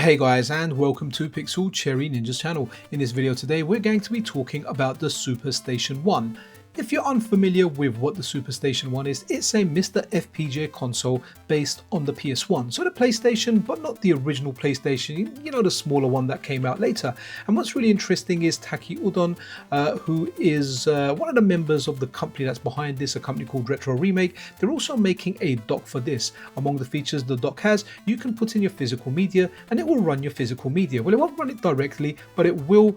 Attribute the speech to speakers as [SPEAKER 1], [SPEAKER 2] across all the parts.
[SPEAKER 1] Hey guys, and welcome to Pixel Cherry Ninja's channel. In this video today we're going to be talking about the SuperStationOne. If you're unfamiliar with what the SuperStationOne is, it's a MiSTer FPGA console based on the PS1. So the PlayStation, but not the original PlayStation, you know, the smaller one that came out later. And what's really interesting is Taki Udon, who is one of the members of the company that's behind this, a company called Retro Remake. They're also making a dock for this. Among the features the dock has, you can put in your physical media and it will run your physical media. Well, it won't run it directly, but it will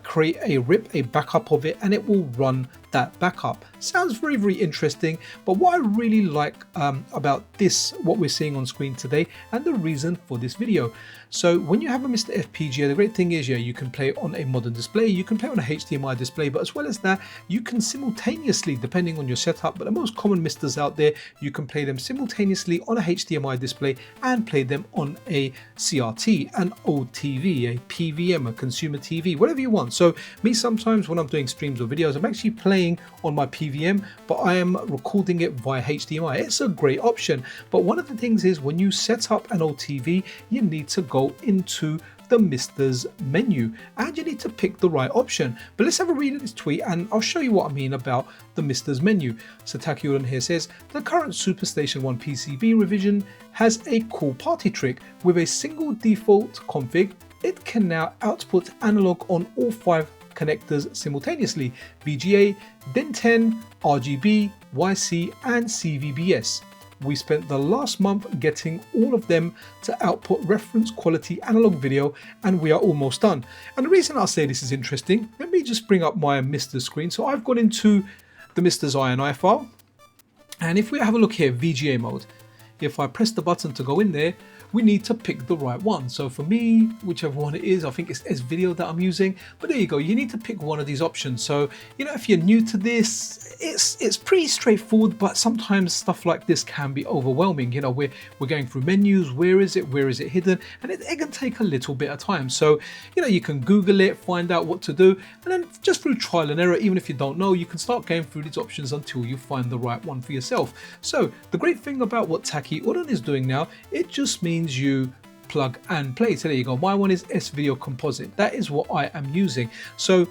[SPEAKER 1] create a RIP, a backup of it, and it will run that backup. Sounds very, very interesting, but what I really like about this, what we're seeing on screen today, and the reason for this video. So when you have a MiSTer FPGA, the great thing is, yeah, you can play on a modern display, you can play on a HDMI display, but as well as that, you can simultaneously, depending on your setup, but the most common MiSTers out there, you can play them simultaneously on a HDMI display and play them on a CRT, an old TV, a PVM, a consumer TV, whatever you want. So me, sometimes when I'm doing streams or videos, I'm actually playing on my PVM, but I am recording it via HDMI. It's a great option. But one of the things is, when you set up an old TV, you need to go into the MiSTer's menu and you need to pick the right option. But let's have a read of this tweet and I'll show you what I mean about the MiSTer's menu. So Taki Udon here says, the current SuperStationOne PCB revision has a cool party trick. With a single default config, it can now output analog on all 5 connectors simultaneously: VGA, DIN10, RGB, YC and CVBS. We spent the last month getting all of them to output reference quality analog video and we are almost done. And the reason I say this is interesting, let me just bring up my MiSTer screen. So I've gone into the MiSTer's INI file, and if we have a look here, VGA mode, if I press the button to go in there, we need to pick the right one. So for me, whichever one it is, I think it's S-Video that I'm using, but there you go, you need to pick one of these options. So, you know, if you're new to this, it's pretty straightforward, but sometimes stuff like this can be overwhelming. You know, we're going through menus, where is it hidden, and it can take a little bit of time. So, you know, you can Google it, find out what to do, and then just through trial and error, even if you don't know, you can start going through these options until you find the right one for yourself. So the great thing about what Taki Udon is doing now, it just means you plug and play. So there you go, my one is S-Video Composite. That is what I am using. So,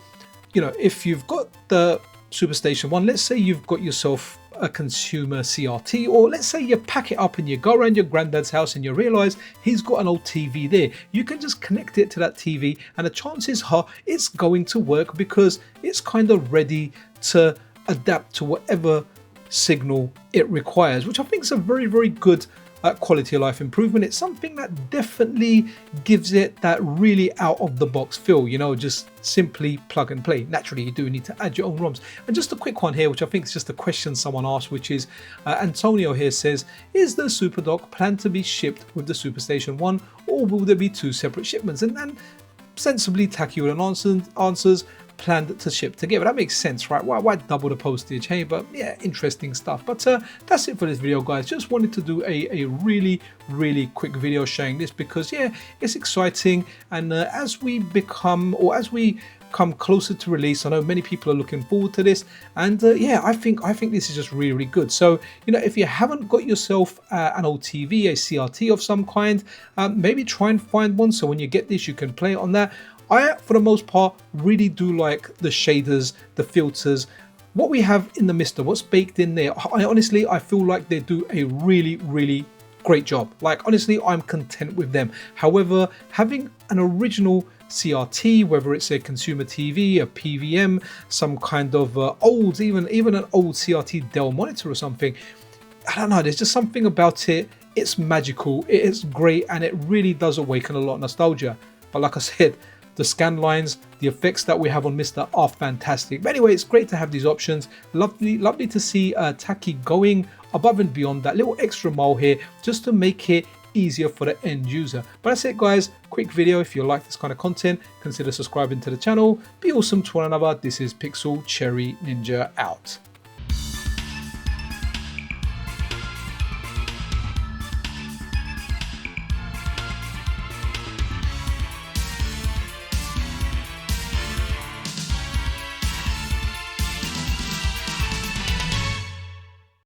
[SPEAKER 1] you know, if you've got the SuperStationOne, let's say you've got yourself a consumer CRT, or let's say you pack it up and you go around your granddad's house and you realize he's got an old TV there, you can just connect it to that TV and the chances are it's going to work because it's kind of ready to adapt to whatever signal it requires, which I think is a very, very good quality of life improvement. It's something that definitely gives it that really out of the box feel, you know, just simply plug and play. Naturally, you do need to add your own ROMs. And just a quick one here, which I think is just a question someone asked, which is Antonio here says, is the SuperDock planned to be shipped with the SuperStationOne, or will there be 2 separate shipments? And sensibly, Taki Udon answers, planned to ship together. That makes sense, right? Why double the postage? Hey, but yeah, interesting stuff. But that's it for this video, guys. Just wanted to do a really, really quick video showing this because, yeah, it's exciting. And as we come closer to release, I know many people are looking forward to this, and yeah, I think this is just really, really good. So, you know, if you haven't got yourself an old TV, a CRT of some kind, maybe try and find one, so when you get this you can play it on that. I, for the most part, really do like the shaders, the filters, what we have in the MiSTer, what's baked in there. I feel like they do a really, really great job. Like, honestly, I'm content with them. However, having an original CRT, whether it's a consumer TV, a PVM, some kind of old, even an old CRT Dell monitor or something, I don't know, there's just something about it. It's magical, it is great, and it really does awaken a lot of nostalgia. But like I said, the scan lines, the effects that we have on MiSTer are fantastic. But anyway, it's great to have these options. Lovely to see Taki going above and beyond that little extra mile here just to make it easier for the end user. But that's it, guys. Quick video. If you like this kind of content, consider subscribing to the channel. Be awesome to one another. This is Pixel Cherry Ninja out.